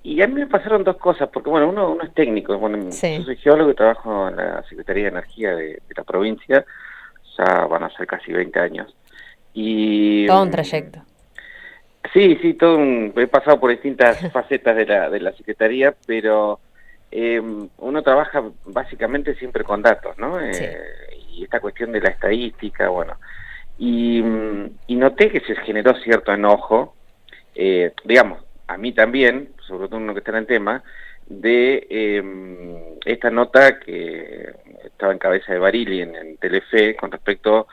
Y a mí me pasaron dos cosas, porque bueno, uno es técnico, bueno, yo Sí, soy geólogo y trabajo en la Secretaría de Energía de la provincia, ya van a ser casi 20 años. Y todo un trayecto. sí, sí, he pasado por distintas facetas de la Secretaría, pero uno trabaja básicamente siempre con datos, ¿no? Sí. Y esta cuestión de la estadística, bueno. Y noté que se generó cierto enojo, digamos, a mí también, sobre todo uno que está en el tema, de esta nota que estaba en cabeza de Barili en Telefe con respecto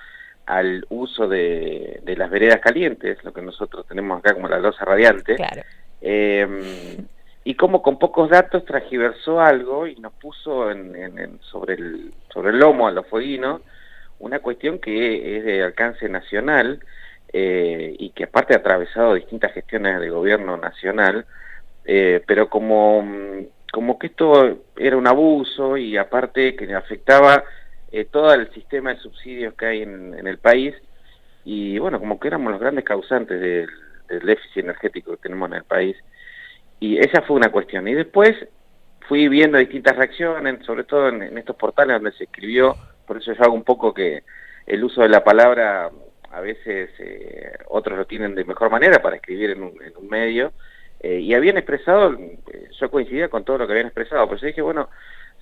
al uso de las veredas calientes, lo que nosotros tenemos acá como la losa radiante, Claro. eh, y como con pocos datos transgiversó algo y nos puso sobre el lomo a los fueguinos una cuestión que es de alcance nacional, y que aparte ha atravesado distintas gestiones de gobierno nacional, pero como que esto era un abuso y aparte que afectaba todo el sistema de subsidios que hay en el país, y bueno, como que éramos los grandes causantes del déficit energético que tenemos en el país, y esa fue una cuestión. Y después fui viendo distintas reacciones, sobre todo en estos portales donde se escribió, por eso yo hago un poco que el uso de la palabra, a veces otros lo tienen de mejor manera para escribir en un medio, y habían expresado, yo coincidía con todo lo que habían expresado, pues yo dije, bueno,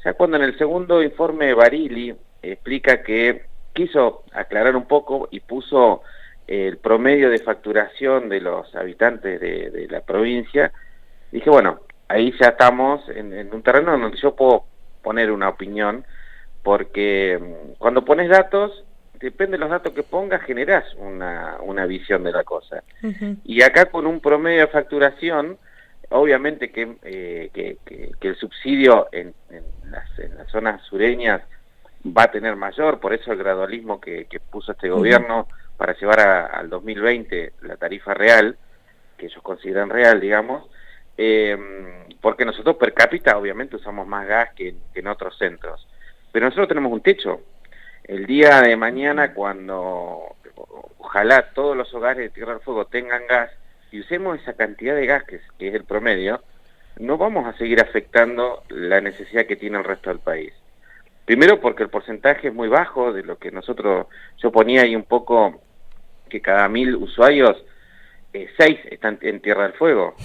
ya cuando en el segundo informe Barili explica que quiso aclarar un poco y puso el promedio de facturación de los habitantes de la provincia, dije, bueno, ahí ya estamos en un terreno donde yo puedo poner una opinión, porque cuando pones datos, depende de los datos que pongas, generás una visión de la cosa. Ujú. Y acá con un promedio de facturación, obviamente que el subsidio en las zonas sureñas va a tener mayor, por eso el gradualismo que puso este Ujú. gobierno para llevar al 2020 la tarifa real, que ellos consideran real, digamos, porque nosotros per cápita obviamente usamos más gas que en otros centros, pero nosotros tenemos un techo. El día de mañana, cuando ojalá todos los hogares de Tierra del Fuego tengan gas y usemos esa cantidad de gas que es el promedio, no vamos a seguir afectando la necesidad que tiene el resto del país. Primero porque el porcentaje es muy bajo de lo que yo ponía ahí un poco, que cada 1000 usuarios, 6 están en Tierra del Fuego.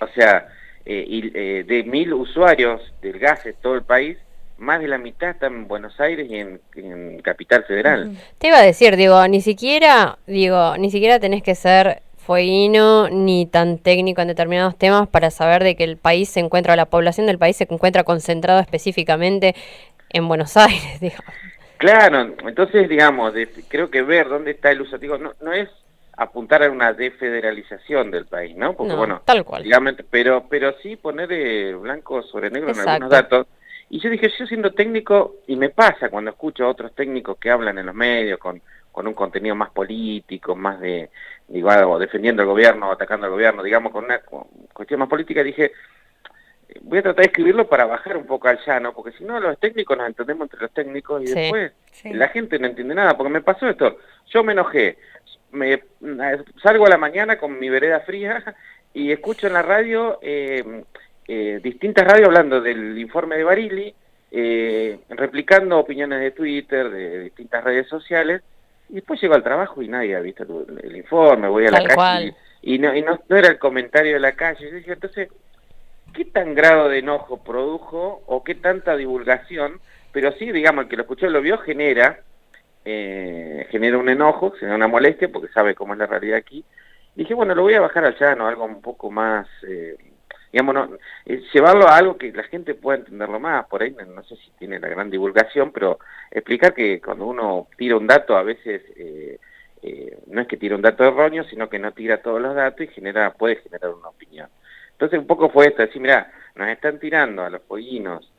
O sea, de 1000 usuarios del gas en todo el país, más de la mitad están en Buenos Aires y en Capital Federal. Te iba a decir, ni siquiera tenés que ser fueguino ni tan técnico en determinados temas para saber de que el país se encuentra, la población del país se encuentra concentrado específicamente en Buenos Aires, digamos. Claro, entonces, digamos, creo que ver dónde está el uso, digo, no es apuntar a una desfederalización del país, ¿no? Porque, No, bueno, tal cual. digamos, pero sí poner blanco sobre negro en algunos Exacto. datos. Y yo dije, yo siendo técnico, y me pasa cuando escucho a otros técnicos que hablan en los medios con un contenido más político, más digo, algo, defendiendo al gobierno, o atacando al gobierno, digamos, con una cuestión más política, dije, voy a tratar de escribirlo para bajar un poco al llano, porque si no los técnicos nos entendemos entre los técnicos y Sí. después Sí. la gente no entiende nada, porque me pasó esto, yo me enojé, salgo a la mañana con mi vereda fría y escucho en la radio, distintas radios hablando del informe de Barili, replicando opiniones de Twitter, de distintas redes sociales, y después llego al trabajo y nadie ha visto el informe, voy a la Tal calle cual. y no era el comentario de la calle. Yo dije, entonces, ¿qué tan grado de enojo produjo o qué tanta divulgación? Pero sí, digamos, el que lo escuchó y lo vio genera un enojo, genera una molestia porque sabe cómo es la realidad aquí. Dije, bueno, lo voy a bajar al llano, algo un poco más, digamos, no, llevarlo a algo que la gente pueda entenderlo más. Por ahí no sé si tiene la gran divulgación, pero explicar que cuando uno tira un dato a veces no es que tira un dato erróneo, sino que no tira todos los datos y puede generar una opinión. Entonces un poco fue esto, decir, mirá, nos están tirando a los pollinos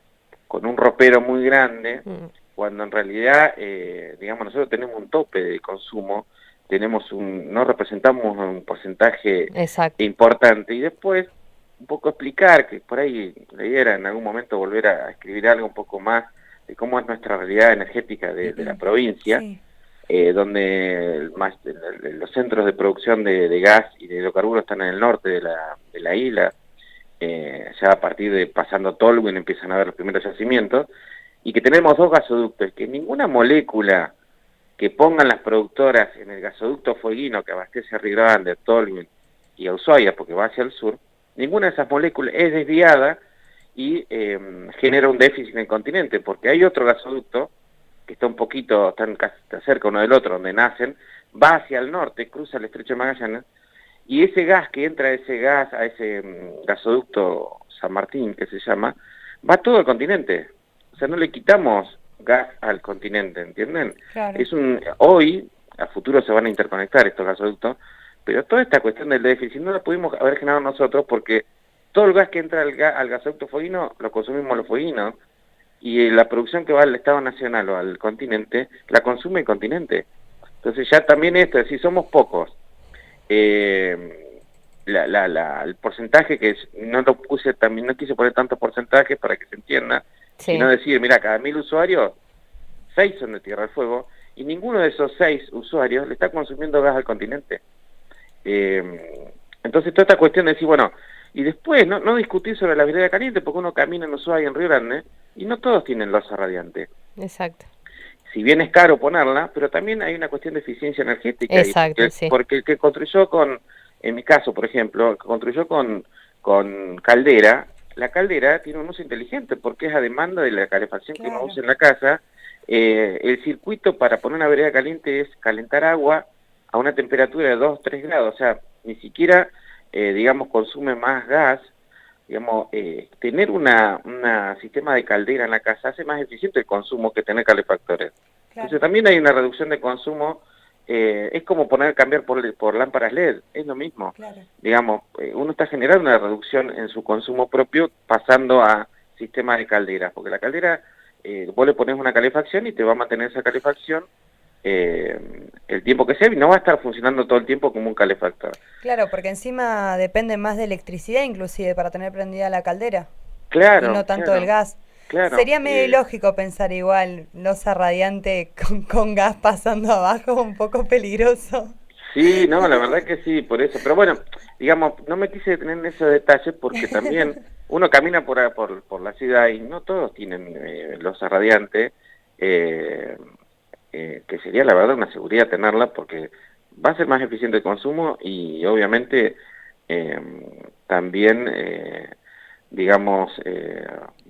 con un ropero muy grande, Mm. cuando en realidad, digamos, nosotros tenemos un tope de consumo, no representamos un porcentaje Exacto. importante, y después un poco explicar que por ahí la idea era en algún momento volver a escribir algo un poco más de cómo es nuestra realidad energética de la provincia, Sí. donde los centros de producción de gas y de hidrocarburos están en el norte de la isla, ya a partir de pasando Tolwyn empiezan a haber los primeros yacimientos, y que tenemos 2 gasoductos, que ninguna molécula que pongan las productoras en el gasoducto Fueguino que abastece a Río Grande, Tolwyn y a Ushuaia, porque va hacia el sur, ninguna de esas moléculas es desviada y genera un déficit en el continente, porque hay otro gasoducto que está un poquito, están casi cerca uno del otro, donde nacen, va hacia el norte, cruza el estrecho de Magallanes, y ese gas que entra a ese gasoducto San Martín, que se llama, va todo al continente. O sea, no le quitamos gas al continente, ¿entienden? Claro. Hoy, a futuro se van a interconectar estos gasoductos, pero toda esta cuestión del déficit no la pudimos haber generado nosotros porque todo el gas que entra al gasoducto fueguino lo consumimos los fueguinos, y la producción que va al Estado Nacional o al continente, la consume el continente. Entonces ya también esto, es decir, somos pocos. El porcentaje no lo puse también, no quise poner tantos porcentajes para que se entienda, Sí. sino decir, mira, cada 1000 usuarios, 6 son de Tierra del Fuego, y ninguno de esos 6 usuarios le está consumiendo gas al continente. Entonces toda esta cuestión de decir, bueno, y después no discutir sobre la vereda caliente, porque uno camina en Ushuaia y en Río Grande, y no todos tienen losa radiante. Exacto. Si bien es caro ponerla, pero también hay una cuestión de eficiencia energética. Exacto, sí. Porque el que construyó en mi caso, por ejemplo, el que construyó con caldera, la caldera tiene un uso inteligente, porque es a demanda de la calefacción que uno usa en la casa. El circuito para poner una vereda caliente es calentar agua a una temperatura de 2-3 grados, o sea, ni siquiera, digamos, consume más gas. Digamos, tener un sistema de caldera en la casa hace más eficiente el consumo que tener calefactores. Claro. Entonces también hay una reducción de consumo, es como cambiar por lámparas LED, es lo mismo. Claro. Digamos, uno está generando una reducción en su consumo propio pasando a sistemas de calderas, porque la caldera, vos le pones una calefacción y te va a mantener esa calefacción el tiempo que sea, y no va a estar funcionando todo el tiempo como un calefactor. Claro, porque encima depende más de electricidad inclusive para tener prendida la caldera. Claro. Y no tanto claro, del gas. Claro, Sería medio ilógico pensar igual, losa radiante con gas pasando abajo, un poco peligroso. Sí, no, la verdad que sí, por eso. Pero bueno, digamos, no me quise detener en esos detalles porque también uno camina por la ciudad y no todos tienen losa radiante, que sería la verdad una seguridad tenerla porque va a ser más eficiente el consumo y obviamente también, digamos,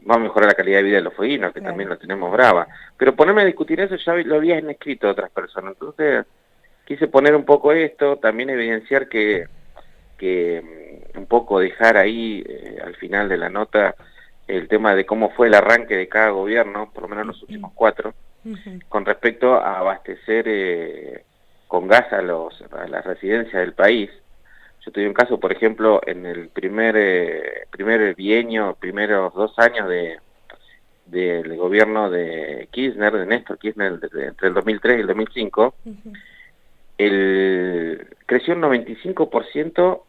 va a mejorar la calidad de vida de los fueguinos, que claro, también lo tenemos brava. Pero ponerme a discutir eso ya lo había escrito otras personas, entonces quise poner un poco esto, también evidenciar que un poco dejar ahí al final de la nota el tema de cómo fue el arranque de cada gobierno, por lo menos los últimos 4, con respecto a abastecer con gas a las residencias del país. Yo tuve un caso, por ejemplo, en el primer bienio, primeros 2 años del gobierno de Kirchner, de Néstor Kirchner, entre el 2003 y el 2005, creció un 95%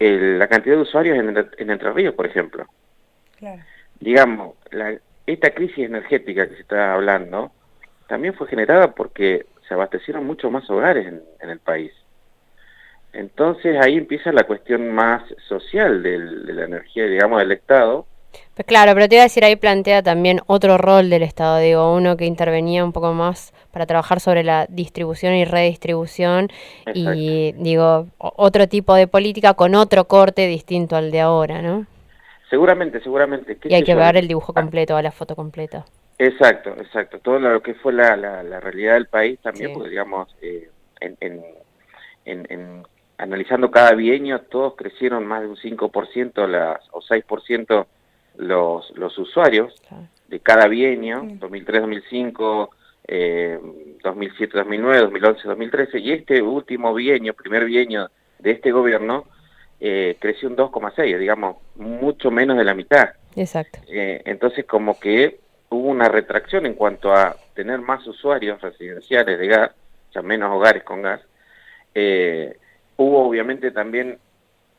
la cantidad de usuarios en Entre Ríos, por ejemplo. Claro. Digamos, esta crisis energética que se está hablando también fue generada porque se abastecieron muchos más hogares en el país. Entonces ahí empieza la cuestión más social de la energía, digamos, del Estado. Pues claro, pero te iba a decir, ahí plantea también otro rol del Estado, digo, uno que intervenía un poco más para trabajar sobre la distribución y redistribución. Exacto. Y digo, otro tipo de política con otro corte distinto al de ahora, ¿no? Seguramente. Y hay que ver el dibujo completo, a la foto completa. Exacto. Todo lo que fue la realidad del país también, sí. Porque digamos, analizando cada bienio, todos crecieron más de un 5% o 6% los usuarios, claro, de cada bienio, 2003-2005, 2007-2009, 2011-2013, y este último bienio, primer bienio de este gobierno, creció un 2,6, digamos, mucho menos de la mitad. Exacto. Entonces como que hubo una retracción en cuanto a tener más usuarios residenciales de gas, o sea, menos hogares con gas. Hubo obviamente también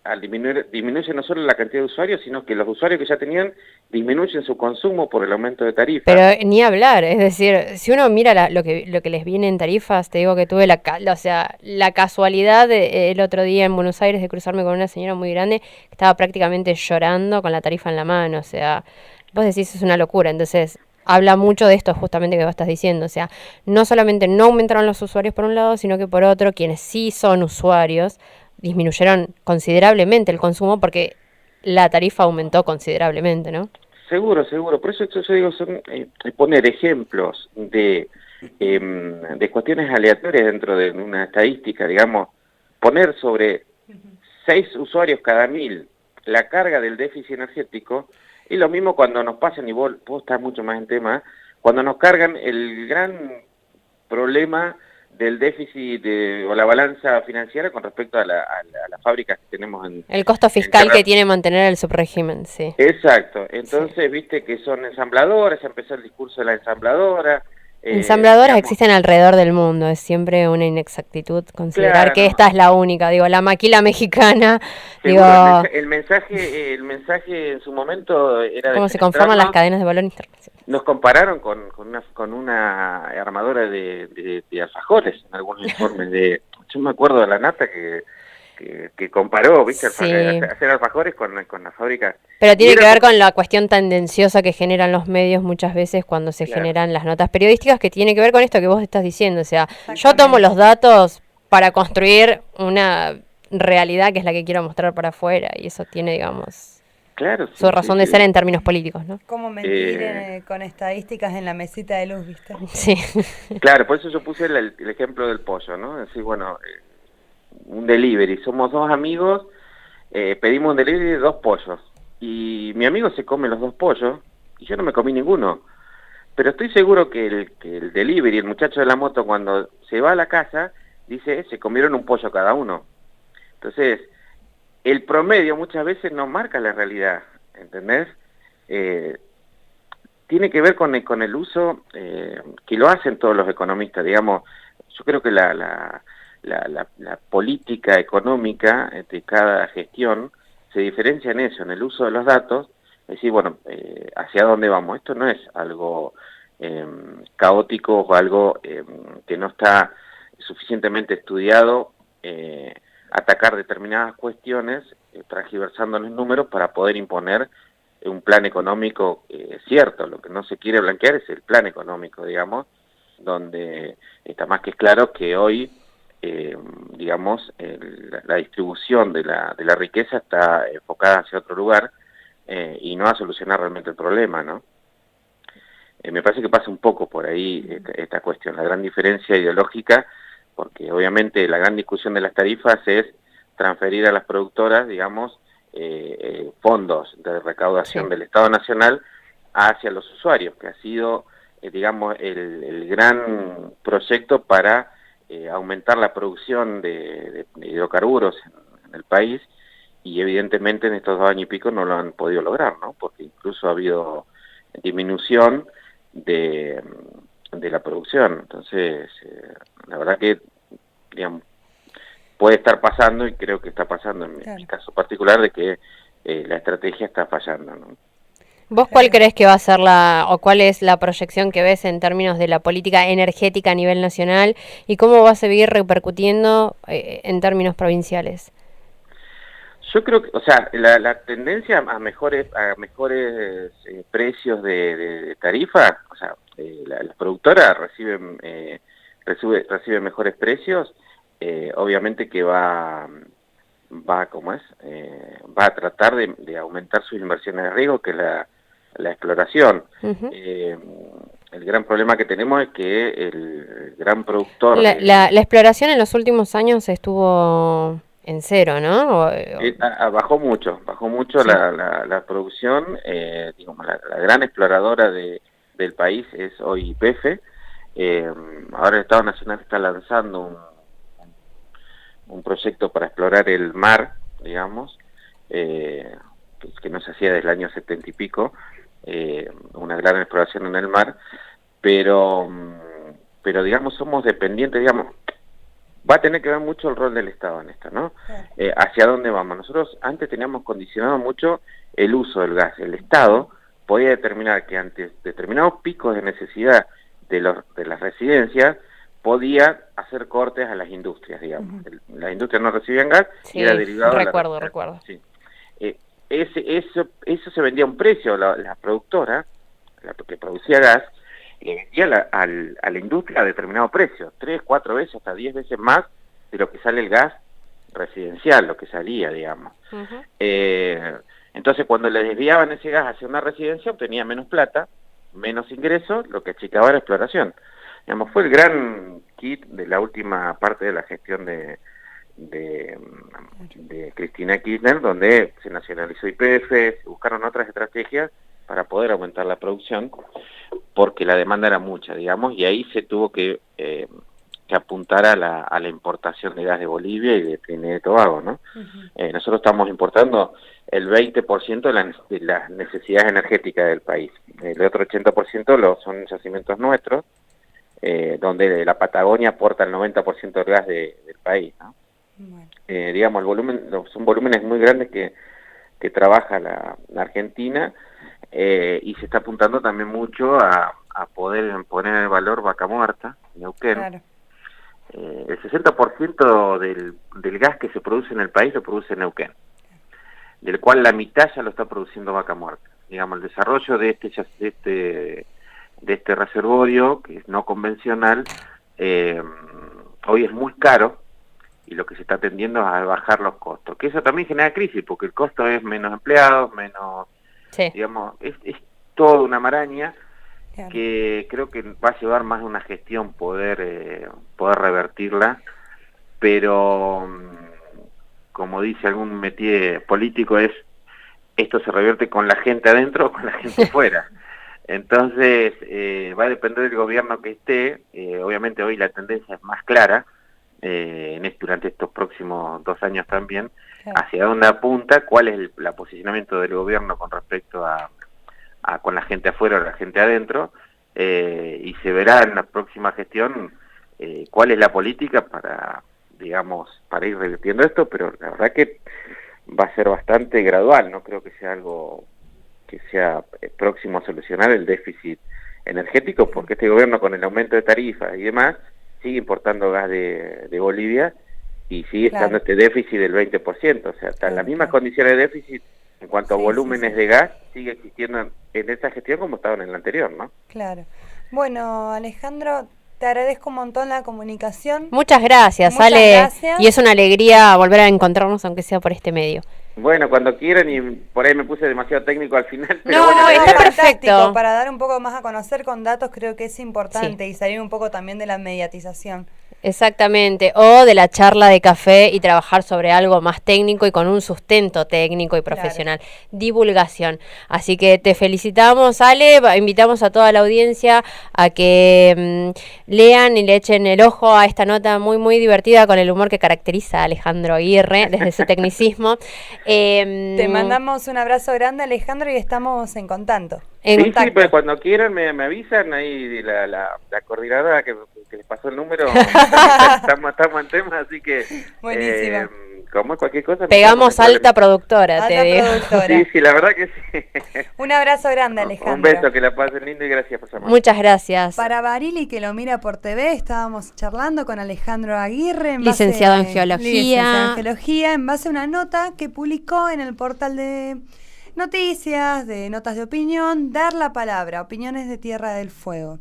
al disminuye no solo la cantidad de usuarios, sino que los usuarios que ya tenían disminuyen su consumo por el aumento de tarifas. Pero ni hablar, es decir, si uno mira lo que les viene en tarifas, te digo que tuve la casualidad el otro día en Buenos Aires de cruzarme con una señora muy grande que estaba prácticamente llorando con la tarifa en la mano, o sea, vos decís es una locura, entonces habla mucho de esto justamente que vos estás diciendo, o sea, no solamente no aumentaron los usuarios por un lado, sino que por otro, quienes sí son usuarios, disminuyeron considerablemente el consumo porque la tarifa aumentó considerablemente, ¿no? Seguro, seguro. Por eso yo digo, son poner ejemplos de cuestiones aleatorias dentro de una estadística, digamos, poner sobre 6 usuarios cada 1000 la carga del déficit energético, y lo mismo cuando nos pasan, y vos estás mucho más en tema, cuando nos cargan el gran problema del déficit o la balanza financiera con respecto a las fábricas que tenemos en... El costo fiscal que tiene mantener el subrégimen, sí. Exacto. Entonces, sí, viste que son ensambladoras, empezó el discurso de la ensambladora. Ensambladoras existen alrededor del mundo, es siempre una inexactitud considerar que esta es la única, digo, la maquila mexicana, seguro, digo... El mensaje en su momento era... ¿Cómo se conforman las cadenas de valor internacional? Nos compararon con una armadora de alfajores en algunos informes. Yo me acuerdo de la nata que comparó, ¿viste? Sí. Hacer alfajores con la fábrica. Pero tiene que ver con la cuestión tendenciosa que generan los medios muchas veces cuando se generan las notas periodísticas, que tiene que ver con esto que vos estás diciendo. O sea, yo tomo los datos para construir una realidad que es la que quiero mostrar para afuera, y eso tiene, digamos... Claro, sí, su razón de ser en términos políticos, ¿no? Como mentir con estadísticas en la mesita de luz, ¿viste? Sí. Claro, por eso yo puse el ejemplo del pollo, ¿no? Es decir, bueno, un delivery, somos 2 amigos, pedimos un delivery de 2 pollos, y mi amigo se come los 2 pollos, y yo no me comí ninguno. Pero estoy seguro que el delivery, el muchacho de la moto, cuando se va a la casa, dice, se comieron un pollo cada uno. Entonces... el promedio muchas veces no marca la realidad, ¿entendés? Tiene que ver con el uso que lo hacen todos los economistas, digamos. Yo creo que la política económica de cada gestión se diferencia en eso, en el uso de los datos, es decir, bueno, ¿hacia dónde vamos? Esto no es algo caótico o algo que no está suficientemente estudiado, atacar determinadas cuestiones, transgiversando los números para poder imponer un plan económico cierto. Lo que no se quiere blanquear es el plan económico, digamos, donde está más que claro que hoy, digamos, la distribución de la riqueza está enfocada hacia otro lugar y no a solucionar realmente el problema, ¿no? Me parece que pasa un poco por ahí esta cuestión, la gran diferencia ideológica, porque obviamente la gran discusión de las tarifas es transferir a las productoras, digamos, fondos de recaudación del Estado Nacional hacia los usuarios, que ha sido, digamos, el gran proyecto para aumentar la producción de hidrocarburos en el país, y evidentemente en estos 2 años y pico no lo han podido lograr, ¿no? Porque incluso ha habido disminución de la producción. Entonces, la verdad que, digamos, puede estar pasando, y creo que está pasando en mi caso particular, de que la estrategia está fallando, ¿no? ¿Vos cuál crees que va a ser o cuál es la proyección que ves en términos de la política energética a nivel nacional, y cómo va a seguir repercutiendo en términos provinciales? Yo creo que, o sea, la tendencia a mejores precios de tarifa, o sea, las productoras reciben mejores precios, obviamente que va a tratar de aumentar sus inversiones de riesgo, que es la exploración. El gran problema que tenemos es que el gran productor... La exploración en los últimos años estuvo en cero, ¿no? Bajó mucho sí. La producción, digamos, la gran exploradora del país es hoy YPF. Ahora el Estado Nacional está lanzando un proyecto para explorar el mar, digamos, que no se hacía desde el año 70 y pico, una gran exploración en el mar, pero digamos somos dependientes, digamos, va a tener que ver mucho el rol del Estado en esto, ¿no? Hacia dónde vamos. Nosotros antes teníamos condicionado mucho el uso del gas. El Estado podía determinar que ante determinados picos de necesidad de las residencias, podía hacer cortes a las industrias, digamos. Las industrias no recibían gas y era derivado de la... Recuerdo. Sí. Eso se vendía a un precio. La productora, la que producía gas, le vendía a la industria a determinado precio, 3, 4 veces, hasta 10 veces más de lo que sale el gas residencial, lo que salía, digamos. Entonces, cuando le desviaban ese gas hacia una residencia, obtenía menos plata, menos ingresos, lo que achicaba la exploración. Digamos, fue el gran kit de la última parte de la gestión de Cristina Kirchner, donde se nacionalizó YPF, se buscaron otras estrategias para poder aumentar la producción, porque la demanda era mucha, digamos, y ahí se tuvo que apuntar a la importación de gas de Bolivia y de Trinidad y Tobago, ¿no? Nosotros estamos importando el 20% de las necesidades energéticas del país. El otro 80% son yacimientos nuestros, donde la Patagonia aporta el 90% del gas del país, ¿no? Digamos, son volúmenes muy grandes que trabaja la Argentina, y se está apuntando también mucho a poder poner en valor Vaca Muerta, Neuquén. Claro. El 60% del gas que se produce en el país lo produce Neuquén, del cual la mitad ya lo está produciendo Vaca Muerta. Digamos, el desarrollo de este reservorio, que es no convencional, hoy es muy caro, y lo que se está tendiendo es a bajar los costos, que eso también genera crisis, porque el costo es menos empleados, menos, digamos, es toda una maraña, que creo que va a llevar más una gestión poder revertirla, pero como dice algún métier político, esto se revierte con la gente adentro o con la gente fuera. Entonces va a depender del gobierno que esté. Obviamente hoy la tendencia es más clara, durante estos próximos 2 años también, hacia dónde apunta, cuál es el posicionamiento del gobierno con respecto a con la gente afuera o la gente adentro, y se verá en la próxima gestión cuál es la política para ir revirtiendo esto, pero la verdad que va a ser bastante gradual. No creo que sea algo que sea próximo a solucionar el déficit energético, porque este gobierno, con el aumento de tarifas y demás, sigue importando gas de Bolivia y sigue estando este déficit del 20%, o sea, están las mismas condiciones de déficit en cuanto a volúmenes de gas, sigue existiendo en esta gestión como estaba en la anterior, ¿no? Claro. Bueno, Alejandro, te agradezco un montón la comunicación. Muchas gracias, Ale. Y es una alegría volver a encontrarnos, aunque sea por este medio. Bueno, cuando quieran, y por ahí me puse demasiado técnico al final. Pero no, está perfecto. Para dar un poco más a conocer con datos creo que es importante, y salir un poco también de la mediatización. Exactamente, o de la charla de café y trabajar sobre algo más técnico y con un sustento técnico y profesional. Divulgación. Así que te felicitamos, Ale, invitamos a toda la audiencia a que lean y le echen el ojo a esta nota muy, muy divertida, con el humor que caracteriza a Alejandro Aguirre desde su tecnicismo. Te mandamos un abrazo grande, Alejandro, y estamos en contacto. Sí, pues cuando quieran me avisan, ahí la coordinadora que les pasó el número, estamos en tema, así que buenísimo. Como cualquier cosa. Pegamos alta productora, te digo. Sí, la verdad que sí. Un abrazo grande, Alejandro. Un beso, que la pasen lindo y gracias por llamar. Muchas gracias. Para Barili, que lo mira por TV, estábamos charlando con Alejandro Aguirre, licenciado en Geología, en base a una nota que publicó en el portal de noticias, de notas de opinión, Dar la Palabra, opiniones de Tierra del Fuego.